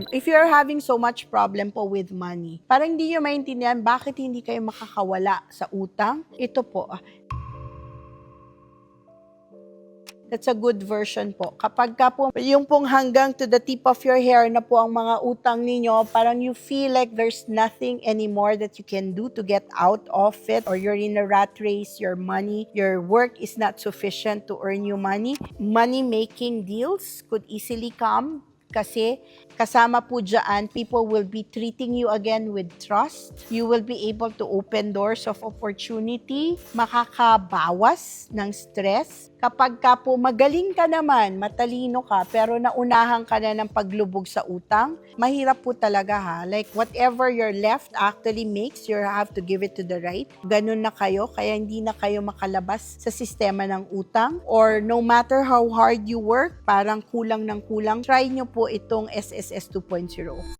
If you're having so much problem po with money, parang hindi nyo maintindihan bakit hindi kayo makakawala sa utang, ito po, that's a good version po. Kapag ka po, yung pong hanggang to the tip of your hair na po ang mga utang ninyo, parang you feel like there's nothing anymore that you can do to get out of it, or you're in a rat race, your money, your work is not sufficient to earn you money. Money-making deals could easily come kasi kasama po dyan, people will be treating you again with trust. You will be able to open doors of opportunity, makakabawas ng stress. Kapag ka po magaling ka naman, matalino ka, pero naunahan ka na ng paglubog sa utang, mahirap po talaga ha. Like whatever your left actually makes, you have to give it to the right. Ganun na kayo, kaya hindi na kayo makalabas sa sistema ng utang. Or no matter how hard you work, parang kulang ng kulang, try nyo po itong SSS 2.0.